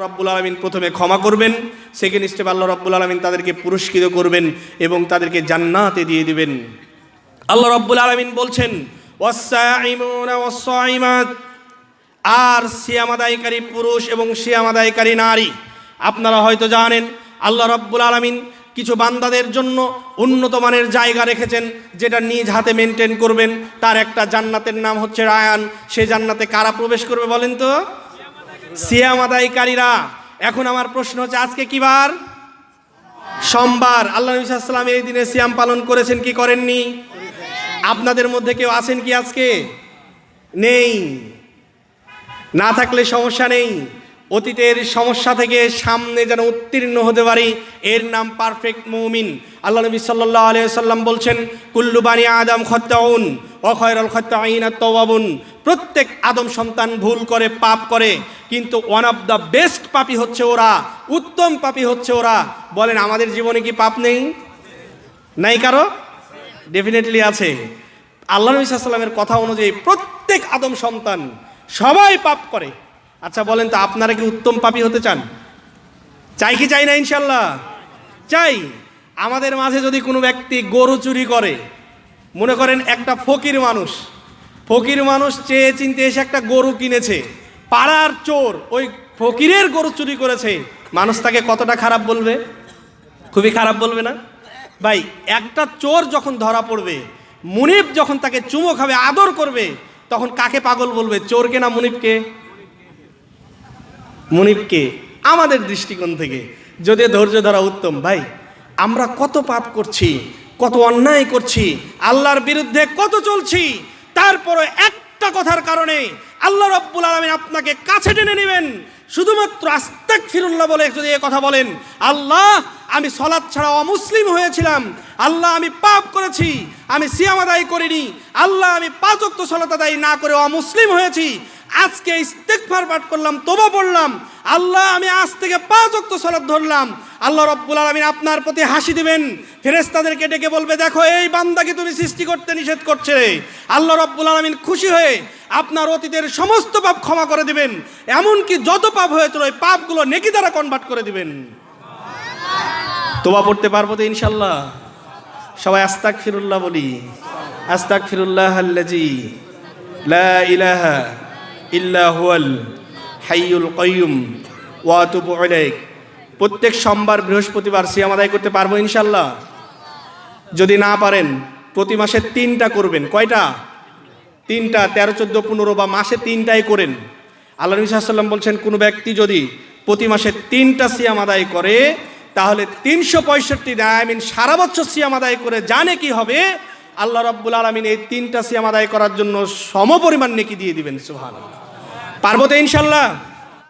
রব্বুল আলামিন প্রথমে ক্ষমা করবেন, সেকেন্ড স্টেপ আল্লাহ রব্বুল আলামিন তাদেরকে পুরস্কৃত করবেন এবং তাদেরকে জান্নাতে দিয়ে দিবেন। আল্লাহ রব্বুল আলামিন বলছেন ওয়াস-সাইমুনা ওয়াস-সাইমাত, আর সিয়াম আদায়কারী পুরুষ এবং সিয়াম আদায়কারী নারী। আপনারা হয়তো জানেন আল্লাহ রব্বুল আলামিন কিছু বান্দাদের জন্য উন্নত মানের জায়গা রেখেছেন, যেটা নিজ হাতে মেনটেন করবেন। তার একটা জান্নাতের নাম হচ্ছে রায়ান। সেই জান্নাতে কারা প্রবেশ করবে বলেন তো? সিয়াম আদায়কারীরা। এখন আমার প্রশ্ন হচ্ছে, আজকে কি বার? সোমবার। আল্লাহ নবী সাল্লাল্লাহু আলাইহি ওয়াসাল্লাম এই দিনে সিয়াম পালন করেছেন কি করেননি? আপনাদের মধ্যে কেউ আছেন কি আজকে? নেই। না থাকলে সমস্যা নেই, অতীতের সমস্যা থেকে সামনে যেন উত্তীর্ণ হতে পারি, এর নাম পারফেক্ট মুমিন। আল্লাহ নবী সাল্লাল্লাহু আলাইহি ওয়াসাল্লাম বলছেন কুল্লু বানি আদম খাত্তাউন ওয়া খায়রুল খাত্তাইনা তাওয়াবুন। প্রত্যেক আদম সন্তান ভুল করে, পাপ করে, কিন্তু ওয়ান অফ দ্য বেস্ট পাপী হচ্ছে ওরা, উত্তম পাপী হচ্ছে ওরা। বলেন আমাদের জীবনে কি পাপ নেই? নাই কারো? ডেফিনেটলি আছে। আল্লাহ নবী সাল্লাল্লাহু আলাইহি ওয়াসাল্লামের কথা অনুযায়ী প্রত্যেক আদম সন্তান সবাই পাপ করে। আচ্ছা বলেন তো, আপনারা কি উত্তম পাপী হতে চান? চাই কি চাই না? ইনশাল্লাহ চাই। আমাদের মাঝে যদি কোনো ব্যক্তি গরু চুরি করে, মনে করেন একটা ফকির মানুষ চেয়ে চিনতে এসে একটা গরু কিনেছে, পাড়ার চোর ওই ফকিরের গরু চুরি করেছে, মানুষ তাকে কতটা খারাপ বলবে? খুবই খারাপ বলবে না ভাই? একটা চোর যখন ধরা পড়বে, মুনিব যখন তাকে চুমো খাবে, আদর করবে, তখন কাকে পাগল বলবে? চোরকে না মুনিবকে? মুনিবকে। আমাদের দৃষ্টিকোণ থেকে যদি ধৈর্য ধরা উত্তম। ভাই আমরা কত পাপ করছি, কত অন্যায় করছি, আল্লাহর বিরুদ্ধে কত চলছি, তারপরে একটা কথার কারণে আল্লাহ রব্বুল আলামিন আপনাকে কাছে টেনে নেবেন। শুধুমাত্র আস্তাগফিরুল্লাহ বলে যদি এই কথা বলেন, আল্লাহ আমি সালাত ছাড়া অমুসলিম হয়েছিলাম, আল্লাহ আমি পাপ করেছি, আমি সিয়াম আদায় করিনি, আল্লাহ আমি 5 ওয়াক্ত সালাত আদায় না করে অমুসলিম হয়েছি, আজকে ইস্তেগফার পাঠ করলাম, তওবা পড়লাম, আল্লাহ আমি আজ থেকে 5 ওয়াক্ত সালাত ধরলাম। আল্লাহ রব্বুল আলামিন আপনার প্রতি হাসি দিবেন, ফেরেশতাদেরকে ডেকে বলবে দেখো এই বান্দাকে তুমি সৃষ্টি করতে নিষেধ করছে। আল্লাহ রব্বুল আলামিন খুশি হয়ে আপনার অতীতের সমস্ত পাপ ক্ষমা করে দিবেন, এমনকি যত পাপ হয়েছিল ওই পাপগুলো নেকি দ্বারা কনভার্ট করে দিবেন। তওবা পড়তে পারবো তো ইনশাল্লাহ? সবাই আস্তাগফিরুল্লাহ বলি। আস্তাগফিরুল্লাহাল্লাযী লা ইলাহা ইল্লা হুয়াল হাইয়ুল কাইয়ুম ওয়া আতুবু ইলাইহি। প্রত্যেক সোমবার বৃহস্পতিবার সিয়াম আদায় করতে পারবো ইনশাল্লাহ? যদি না পারেন প্রতি মাসে 3টা করবেন। কয়টা? 3টা, 13, 14, 15 বা মাসে 3টাই করেন। আল্লাহ নবী সাল্লাল্লাহু আলাইহি ওয়াসাল্লাম বলছেন কোন ব্যক্তি যদি প্রতি মাসে 3টা সিয়াম আদায় করে, তাহলে 365 দিন, সারা বছর সিয়াম আদায় করে জানে কি হবে? আল্লাহ রাব্বুল আলামিন এই 3টা সিয়াম আদায় করার জন্য সমপরিমাণ নেকি দিয়ে দিবেন। সুবহানাল্লাহ। পারবো তো ইনশাল্লাহ?